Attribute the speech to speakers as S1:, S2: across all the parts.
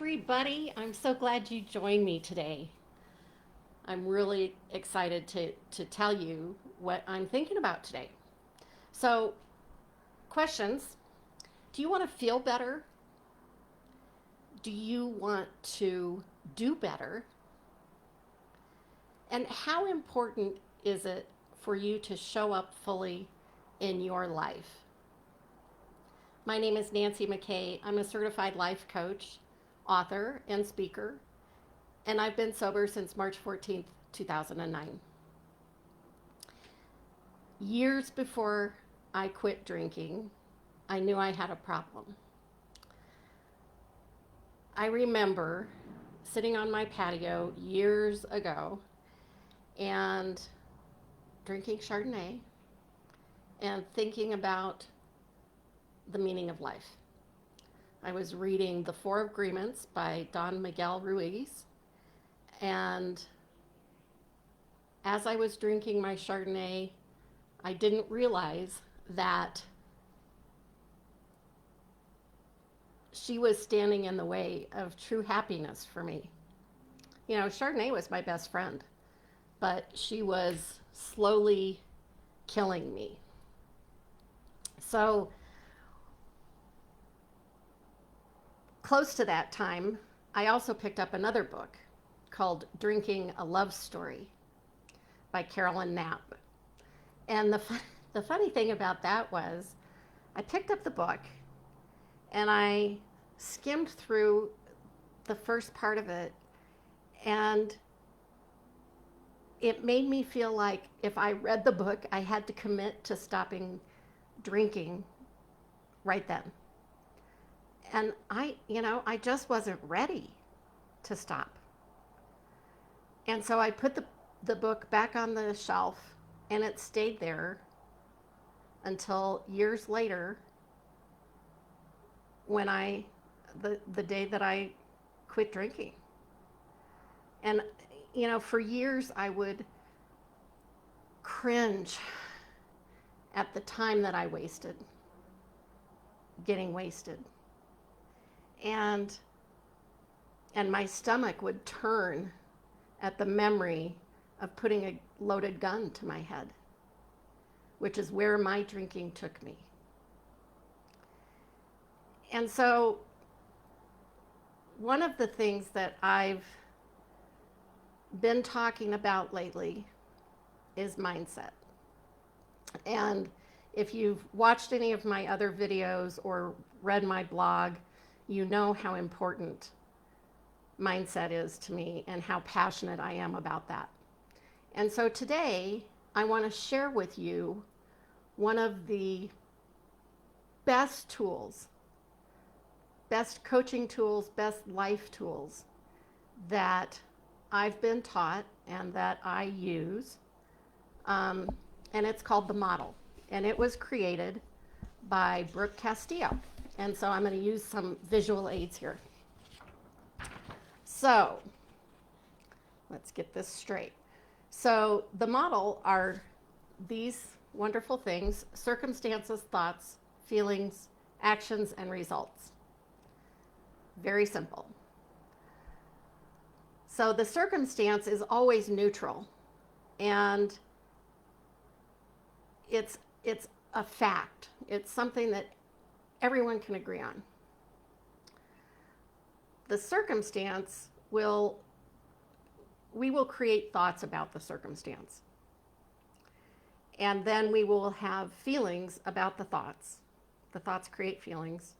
S1: everybody. I'm so glad you joined me today. I'm really excited to tell you what I'm thinking about today. So, questions. Do you want to feel better? Do you want to do better? And how important is it for you to show up fully in your life? My name is Nancy McKay. I'm a certified life coach, author, and speaker, and I've been sober since March 14th, 2009. Years before I quit drinking, I knew I had a problem. I remember sitting on my patio years ago and drinking Chardonnay and thinking about the meaning of life. I was reading The Four Agreements by Don Miguel Ruiz, and as I was drinking my Chardonnay, I didn't realize that she was standing in the way of true happiness for me. You know, Chardonnay was my best friend, but she was slowly killing me. So, close to that time, I also picked up another book called Drinking a Love Story by Carolyn Knapp. And the funny thing about that was I picked up the book and I skimmed through the first part of it, and it made me feel like if I read the book, I had to commit to stopping drinking right then. And I just wasn't ready to stop. And so I put the book back on the shelf, and it stayed there until years later when the day that I quit drinking. And, for years I would cringe at the time that I wasted, getting wasted. And my stomach would turn at the memory of putting a loaded gun to my head, which is where my drinking took me. And so one of the things that I've been talking about lately is mindset. And if you've watched any of my other videos or read my blog, you know how important mindset is to me and how passionate I am about that. And so today, I want to share with you one of the best tools, best coaching tools, best life tools that I've been taught and that I use. And it's called the model. And it was created by Brooke Castillo. And so I'm going to use some visual aids here. So let's get this straight. So the model are these wonderful things: circumstances, thoughts, feelings, actions, and results. Very simple. So the circumstance is always neutral, and it's a fact. It's something that everyone can agree on. The circumstance we will create thoughts about the circumstance. And then we will have feelings about the thoughts. The thoughts create feelings,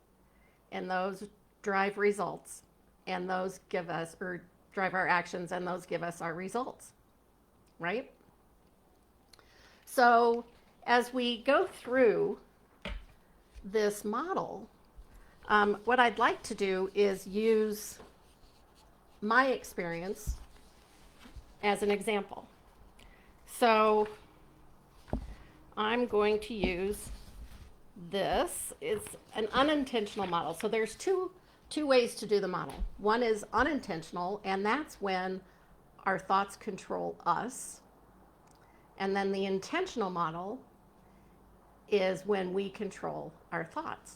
S1: and those drive results, and those drive our actions, and those give us our results, right? So as we go through this model, what I'd like to do is use my experience as an example. So I'm going to use this. It's an unintentional model. So there's two ways to do the model. One is unintentional, and that's when our thoughts control us. And then the intentional model is when we control our thoughts.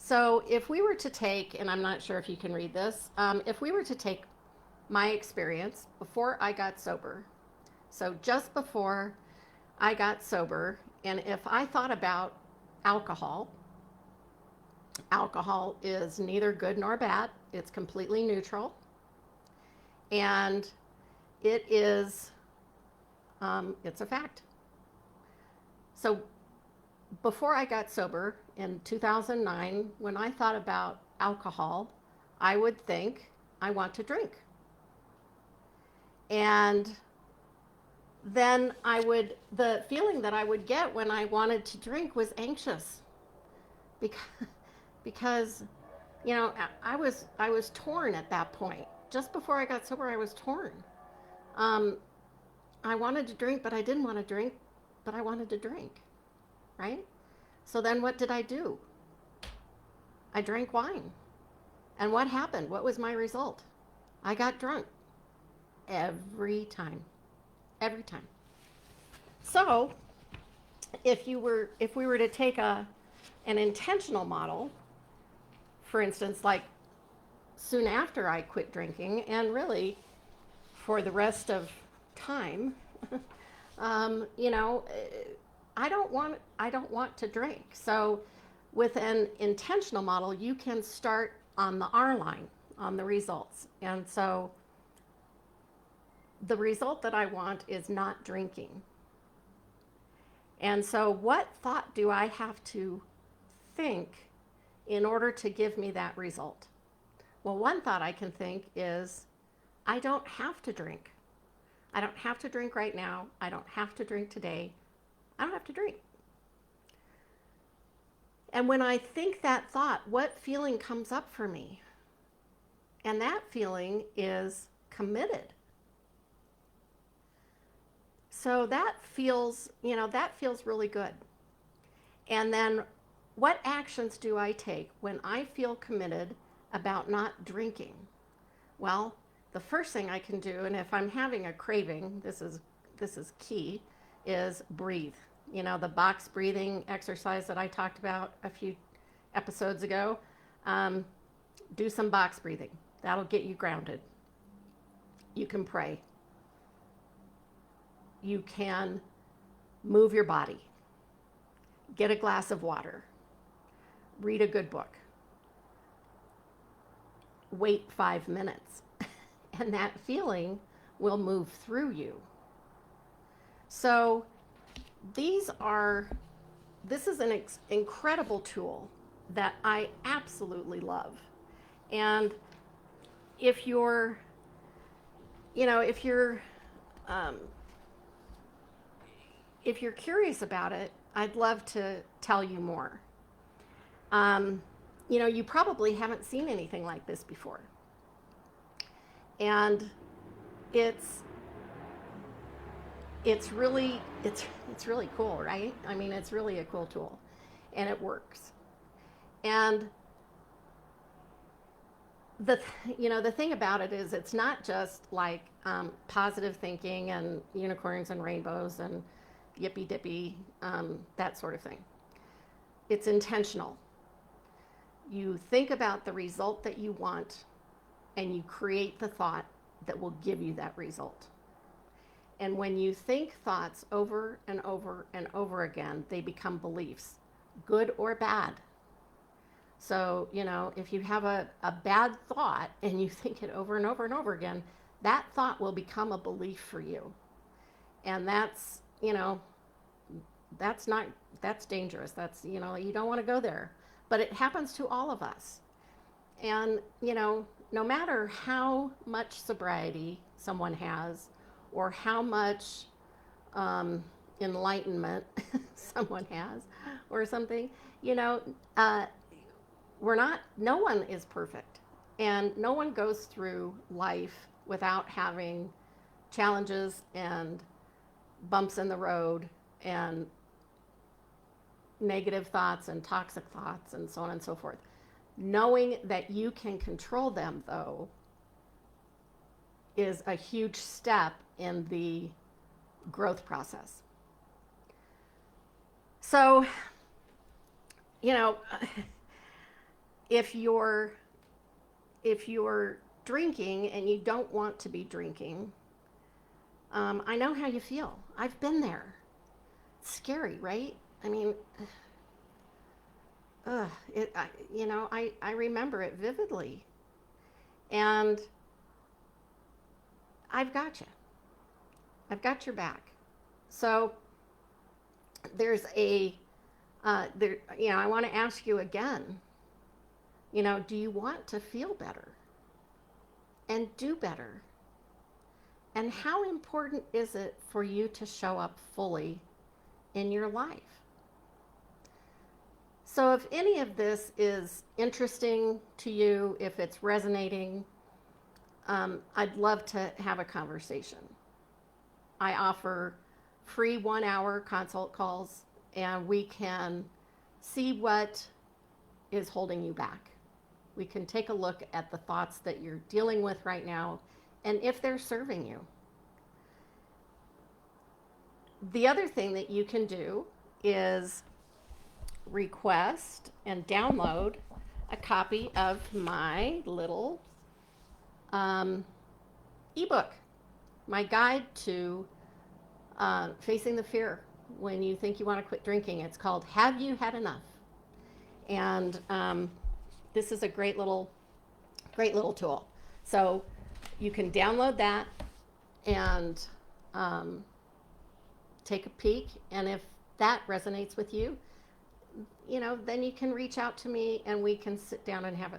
S1: So if we were to take, and I'm not sure if you can read this, if we were to take my experience before I got sober, so just before I got sober, and if I thought about alcohol, alcohol is neither good nor bad, it's completely neutral, and it is, it's a fact. So before I got sober in 2009, when I thought about alcohol, I would think, I want to drink. And then the feeling that I would get when I wanted to drink was anxious. Because I was torn at that point. Just before I got sober, I was torn. Um, I wanted to drink, but I didn't want to drink, but I wanted to drink, right? So then what did I do? I drank wine. And what happened? What was my result? I got drunk every time. Every time. So, if we were to take an intentional model, for instance, like soon after I quit drinking, and really for the rest of time, I don't want to drink. So with an intentional model, you can start on the R line, on the results. And so the result that I want is not drinking. And so what thought do I have to think in order to give me that result? Well, one thought I can think is, I don't have to drink. I don't have to drink right now. I don't have to drink today. I don't have to drink. And when I think that thought, what feeling comes up for me? And that feeling is committed. So that feels really good. And then what actions do I take when I feel committed about not drinking? Well, the first thing I can do, and if I'm having a craving, this is key, is breathe. The box breathing exercise that I talked about a few episodes ago. Do some box breathing. That'll get you grounded. You can pray. You can move your body. Get a glass of water. Read a good book. Wait 5 minutes. And that feeling will move through you. So this is an incredible tool that I absolutely love. And if you're curious about it, I'd love to tell you more. You probably haven't seen anything like this before. And it's really cool, right? I mean, it's really a cool tool, and it works. And the thing about it is, it's not just like positive thinking and unicorns and rainbows and yippee dippy, that sort of thing. It's intentional. You think about the result that you want, and you create the thought that will give you that result. And when you think thoughts over and over and over again, they become beliefs, good or bad. So, if you have a bad thought and you think it over and over and over again, that thought will become a belief for you. And that's dangerous. That's, you don't want to go there. But it happens to all of us. And, no matter how much sobriety someone has, or how much enlightenment someone has, or something, no one is perfect. And no one goes through life without having challenges and bumps in the road and negative thoughts and toxic thoughts and so on and so forth. Knowing that you can control them, though, is a huge step in the growth process. So, if you're drinking and you don't want to be drinking, I know how you feel. I've been there. It's scary, right? I mean, I remember it vividly, and I've got you. I've got your back. So there's I want to ask you again, do you want to feel better and do better? And how important is it for you to show up fully in your life? So if any of this is interesting to you, if it's resonating, I'd love to have a conversation. I offer free 1-hour consult calls, and we can see what is holding you back. We can take a look at the thoughts that you're dealing with right now and if they're serving you. The other thing that you can do is request and download a copy of my little ebook, my guide to facing the fear when you think you want to quit drinking. It's called Have You Had Enough? And this is a great little tool. So you can download that and take a peek. And if that resonates with you, then you can reach out to me and we can sit down and have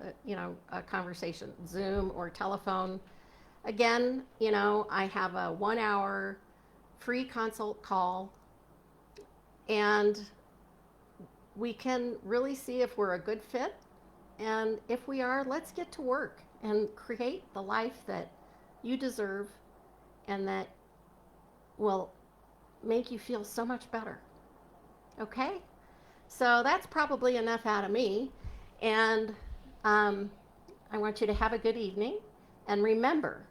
S1: a conversation, Zoom or telephone. Again, I have a 1-hour free consult call, and we can really see if we're a good fit. And if we are, let's get to work and create the life that you deserve and that will make you feel so much better. Okay? So that's probably enough out of me. And I want you to have a good evening. And remember,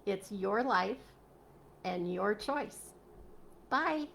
S1: it's your life and your choice. Bye.